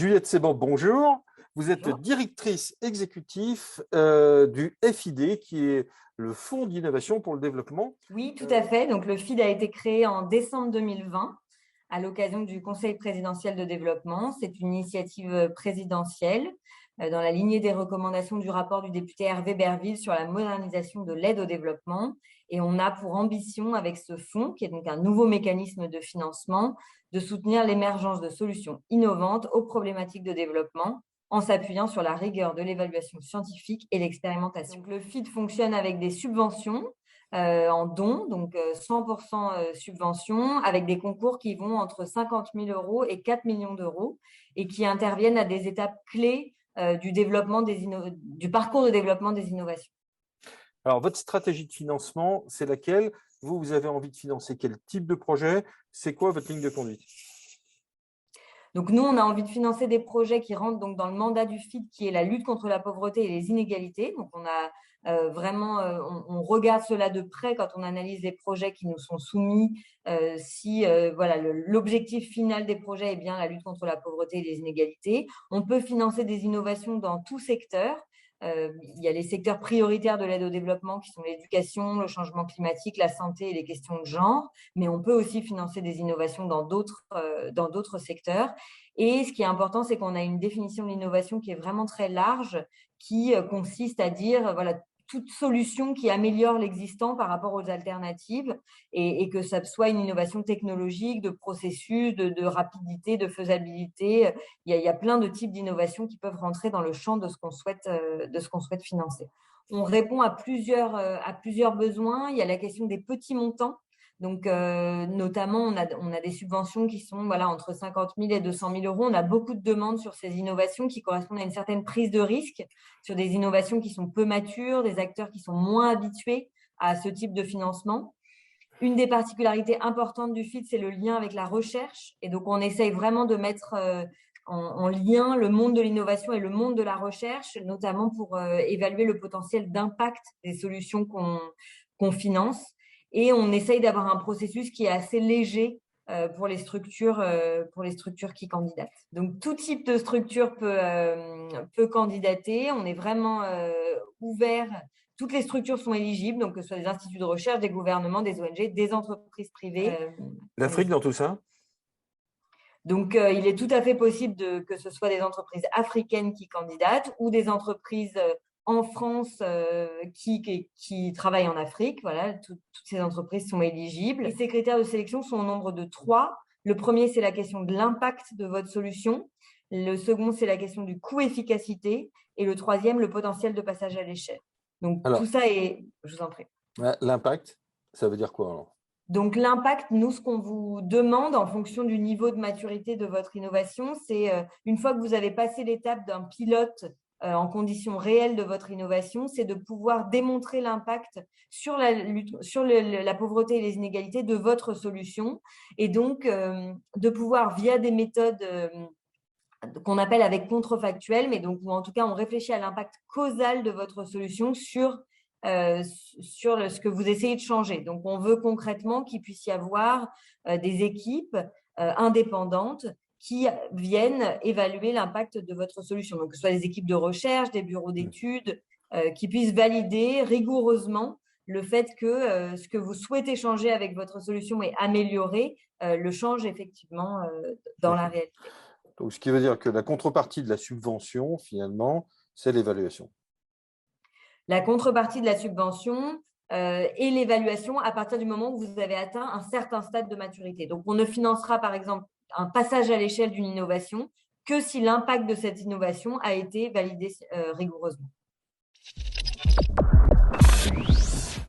Juliette Seban, bonjour. Vous êtes Bonjour. directrice exécutive du FID, qui est le Fonds d'innovation pour le développement. Oui, tout à fait. Donc, le FID a été créé en décembre 2020 à l'occasion du Conseil présidentiel de développement. C'est une initiative présidentielle dans la lignée des recommandations du rapport du député Hervé Berville sur la modernisation de l'aide au développement. Et on a pour ambition, avec ce fonds, qui est donc un nouveau mécanisme de financement, de soutenir l'émergence de solutions innovantes aux problématiques de développement en s'appuyant sur la rigueur de l'évaluation scientifique et l'expérimentation. Donc, le FID fonctionne avec des subventions en dons, donc 100% subvention, avec des concours qui vont entre 50 000 € et 4 millions d'euros et qui interviennent à des étapes clés du parcours de développement des innovations. Alors, votre stratégie de financement, c'est laquelle? Vous avez envie de financer quel type de projet? C'est quoi votre ligne de conduite? Donc, nous, on a envie de financer des projets qui rentrent donc dans le mandat du FID, qui est la lutte contre la pauvreté et les inégalités. Donc, on a on regarde cela de près quand on analyse les projets qui nous sont soumis. L'objectif final des projets est bien la lutte contre la pauvreté et les inégalités. On peut financer des innovations dans tout secteur. Il y a les secteurs prioritaires de l'aide au développement qui sont l'éducation, le changement climatique, la santé et les questions de genre, mais on peut aussi financer des innovations dans d'autres secteurs. Et ce qui est important, c'est qu'on a une définition de l'innovation qui est vraiment très large, qui consiste à dire, voilà, toute solution qui améliore l'existant par rapport aux alternatives et que ça soit une innovation technologique, de processus, de rapidité, de faisabilité. Il y a plein de types d'innovations qui peuvent rentrer dans le champ de ce qu'on souhaite financer. On répond à plusieurs besoins. Il y a la question des petits montants. Donc, notamment, on a des subventions qui sont entre 50 000 et 200 000 euros. On a beaucoup de demandes sur ces innovations qui correspondent à une certaine prise de risque, sur des innovations qui sont peu matures, des acteurs qui sont moins habitués à ce type de financement. Une des particularités importantes du FID, c'est le lien avec la recherche. Et donc, on essaye vraiment de mettre en lien le monde de l'innovation et le monde de la recherche, notamment pour évaluer le potentiel d'impact des solutions qu'on finance. Et on essaye d'avoir un processus qui est assez léger pour les structures qui candidatent. Donc, tout type de structure peut candidater. On est vraiment ouvert. Toutes les structures sont éligibles, donc que ce soit des instituts de recherche, des gouvernements, des ONG, des entreprises privées. L'Afrique dans tout ça? Donc, il est tout à fait possible que ce soit des entreprises africaines qui candidatent ou des entreprises en France qui travaillent en Afrique. Voilà, toutes ces entreprises sont éligibles. Et ces critères de sélection sont au nombre de 3. Le premier, c'est la question de l'impact de votre solution. Le second, c'est la question du coût-efficacité. Et le troisième, le potentiel de passage à l'échelle. Donc, Alors, tout ça est… Je vous en prie. l'impact, ça veut dire quoi alors? Donc, l'impact, nous, ce qu'on vous demande en fonction du niveau de maturité de votre innovation, c'est une fois que vous avez passé l'étape d'un pilote en conditions réelles de votre innovation, c'est de pouvoir démontrer l'impact sur la lutte, sur la pauvreté et les inégalités de votre solution. Et donc, de pouvoir, via des méthodes qu'on appelle avec contrefactuel, mais donc, ou en tout cas, on réfléchit à l'impact causal de votre solution sur ce que vous essayez de changer. Donc, on veut concrètement qu'il puisse y avoir des équipes indépendantes qui viennent évaluer l'impact de votre solution. Donc, que ce soit des équipes de recherche, des bureaux d'études, qui puissent valider rigoureusement le fait que ce que vous souhaitez changer avec votre solution et améliorer le change effectivement dans la réalité. Donc, ce qui veut dire que la contrepartie de la subvention, finalement, c'est l'évaluation. La contrepartie de la subvention et l'évaluation à partir du moment où vous avez atteint un certain stade de maturité. Donc, on ne financera par exemple un passage à l'échelle d'une innovation que si l'impact de cette innovation a été validé rigoureusement.